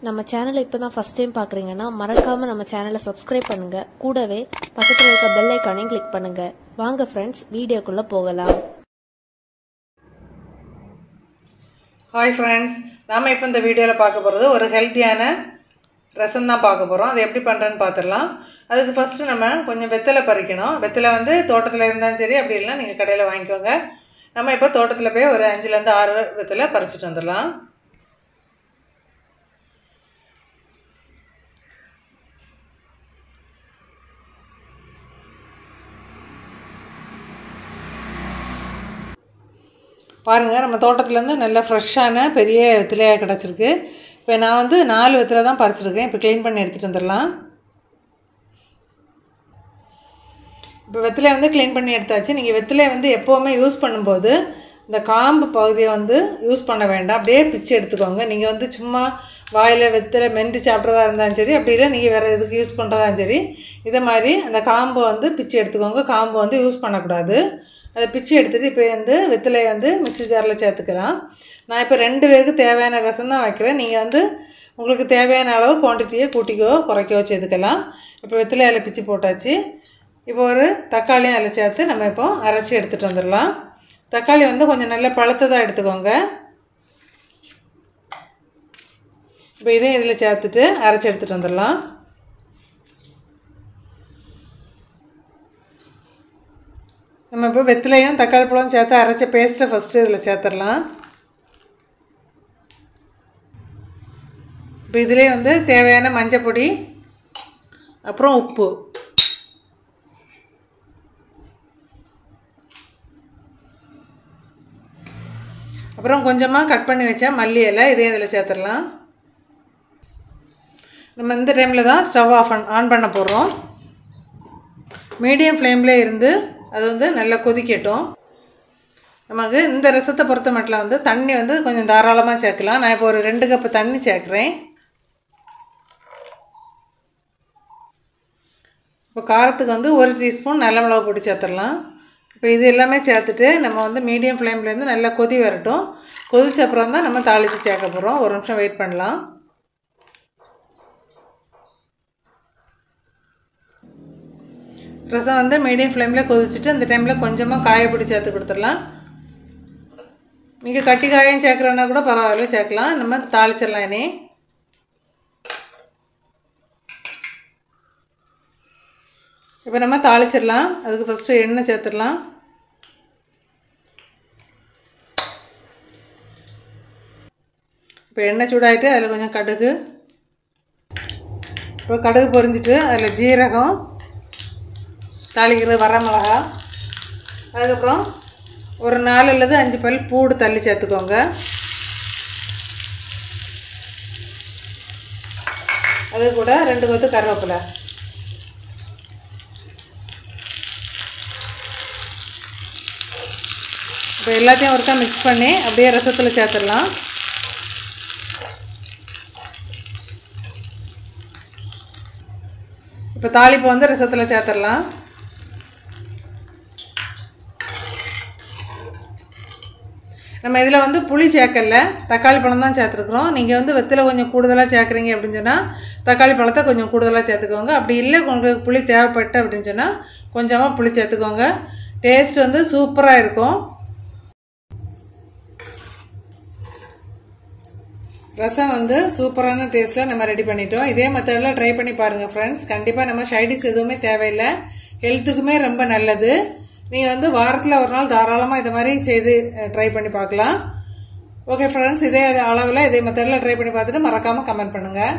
நம்ம சேனலை இப்பதான் ஃபர்ஸ்ட் டைம் பாக்குறீங்கன்னா மறக்காம நம்ம சேனலை சப்ஸ்கிரைப் பண்ணுங்க. கூடவே பக்கத்துல இருக்க பெல் ஐகானையும் கிளிக் பண்ணுங்க. வாங்க ஃப்ரெண்ட்ஸ், வீடியோக்குள்ள போகலாம். ஹாய் ஃப்ரெண்ட்ஸ், நாம் இப்போ இந்த வீடியோவில் பார்க்க போகிறது ஒரு ஹெல்த்தியான ரசம் தான் பார்க்க போகிறோம். அது எப்படி பண்ணுறேன்னு பார்த்துடலாம். அதுக்கு ஃபஸ்ட்டு நம்ம கொஞ்சம் வெத்தலை பறிக்கணும். வெத்தலை வந்து தோட்டத்தில் இருந்தாலும் சரி, அப்படி இல்லைனா நீங்கள் கடையில் வாங்கிக்கோங்க. நம்ம இப்போ தோட்டத்தில் போய் ஒரு 5லேருந்து 6 வெத்தலை பறிச்சிட்டு வந்துடலாம். பாருங்கள், நம்ம தோட்டத்துலேருந்து நல்ல ஃப்ரெஷ்ஷான பெரிய வெத்தலையாக கிடச்சிருக்கு. இப்போ நான் வந்து 4 வெத்தலை தான் பறிச்சிருக்கேன். இப்போ க்ளீன் பண்ணி எடுத்துகிட்டு வந்துடலாம். இப்போ வெத்தலையை வந்து க்ளீன் பண்ணி எடுத்தாச்சு. நீங்கள் வெத்தலையை வந்து எப்போவுமே யூஸ் பண்ணும்போது இந்த காம்பு பகுதியை வந்து யூஸ் பண்ண வேண்டாம், அப்படியே பிச்சு எடுத்துக்கோங்க. நீங்கள் வந்து சும்மா வாயில் வெத்தலை மென்று சாப்பிட்றதா இருந்தாலும் சரி, அப்படி இல்லை நீங்கள் வேறு எதுக்கு யூஸ் பண்ணுறதாலும் சரி, இதை மாதிரி அந்த காம்பை வந்து பிச்சு எடுத்துக்கோங்க. காம்பு வந்து யூஸ் பண்ணக்கூடாது. அதை பிச்சு எடுத்துகிட்டு இப்போ வந்து வெத்தலையை வந்து மிக்ஸி ஜாரில் சேர்த்துக்கலாம். நான் இப்போ 2 பேருக்கு தேவையான ரசம் தான் வைக்கிறேன். நீங்கள் வந்து உங்களுக்கு தேவையான அளவு குவான்டிட்டியை கூட்டிக்கோ குறைக்கோ சேர்த்துக்கலாம். இப்போ வெத்தலை அதில் பிச்சு போட்டாச்சு. இப்போ ஒரு தக்காளியும் அதில் சேர்த்து நம்ம இப்போ அரைச்சி எடுத்துகிட்டு வந்துடலாம். தக்காளி வந்து கொஞ்சம் நல்ல பழுத்ததாக எடுத்துக்கோங்க. இப்போ இதையும் இதில் சேர்த்துட்டு அரைச்சி எடுத்துகிட்டு வந்துடலாம். நம்ம இப்போ வெத்தலையும் தக்காளி பழம் சேர்த்து அரைச்ச பேஸ்ட்டை ஃபஸ்ட்டு இதில் சேர்த்துடலாம். இப்போ இதிலே வந்து தேவையான மஞ்சள் பொடி, அப்புறம் உப்பு, அப்புறம் கொஞ்சமாக கட் பண்ணி வச்சா மல்லி இலை, இதையும் இதில் சேர்த்துடலாம். நம்ம இந்த டைமில் தான் ஸ்டவ் ஆன் பண்ண போகிறோம். மீடியம் ஃப்ளேம்லேயே இருந்து அது வந்து நல்லா கொதிக்கட்டும். நமக்கு இந்த ரசத்தை பொறுத்த மட்டும் வந்து தண்ணி வந்து கொஞ்சம் தாராளமாக சேர்க்கலாம். நான் இப்போ ஒரு 2 கப்பு தண்ணி சேர்க்குறேன். இப்போ காரத்துக்கு வந்து 1 டீஸ்பூன் நல்ல மிளகு பொடி சேர்த்துடலாம். இப்போ இது எல்லாமே சேர்த்துட்டு நம்ம வந்து மீடியம் ஃப்ளேம்லேருந்து நல்லா கொதி வரட்டும். கொதிச்ச அப்புறம் தான் நம்ம தாளித்து சேர்க்க போகிறோம். ஒரு நிமிஷம் வெயிட் பண்ணலாம். ரசம் வந்து மீடியம் ஃப்ளேமில் கொதிச்சுட்டு இந்த டைமில் கொஞ்சமாக காயப்பொடி சேர்த்து கொடுத்துடலாம். நீங்கள் கட்டி காயம் சேர்க்குறன்னா கூட பரவாயில்ல, சேர்க்கலாம். நம்ம தாளிச்சிடலாம். இனி இப்போ நம்ம தாளிச்சிடலாம். அதுக்கு ஃபஸ்ட்டு எண்ணெய் சேர்த்துடலாம். இப்போ எண்ணெய் சூடாகிட்டு அதில் கொஞ்சம் கடுகு, இப்போ கடுகு பொரிஞ்சிட்டு அதில் ஜீரகம், தாளிக்கிறது வரமிளகா, அதுக்கப்புறம் ஒரு 4 அல்லது 5 பல் பூடு தள்ளி சேர்த்துக்கோங்க. அது கூட 2 கொத்து கருவேப்பிலை. இப்போ எல்லாத்தையும் ஒருக்கா மிக்ஸ் பண்ணி அப்படியே ரசத்தில் சேர்த்துடலாம். இப்போ தாளிப்பு வந்து ரசத்தில் சேர்த்துடலாம். நம்ம இதில் வந்து புளி சேர்க்கல, தக்காளி பழம் தான் சேர்த்துருக்குறோம். நீங்கள் வந்து வெத்தலை கொஞ்சம் கூடுதலாக சேர்க்குறீங்க அப்படின்னு சொன்னால் தக்காளி பழத்தை கொஞ்சம் கூடுதலாக சேர்த்துக்கோங்க. அப்படி இல்லை உங்களுக்கு புளி தேவைப்பட்டு அப்படின்னு சொன்னால் கொஞ்சமாக புளி சேர்த்துக்கோங்க. டேஸ்ட் வந்து சூப்பராக இருக்கும். ரசம் வந்து சூப்பரான டேஸ்ட்டில் நம்ம ரெடி பண்ணிட்டோம். இதே மெத்தடில் ட்ரை பண்ணி பாருங்கள் ஃப்ரெண்ட்ஸ். கண்டிப்பாக நம்ம சைடிஸ் எதுவுமே தேவையில்லை, ஹெல்த்துக்குமே ரொம்ப நல்லது. நீங்கள் வந்து வாரத்தில் ஒரு நாள் தாராளமாக இதை மாதிரி செய்து ட்ரை பண்ணி பார்க்கலாம். ஓகே ஃப்ரெண்ட்ஸ், இதே அளவில் இதே மெத்தடில் ட்ரை பண்ணி பார்த்துட்டு மறக்காமல் கமெண்ட் பண்ணுங்கள்.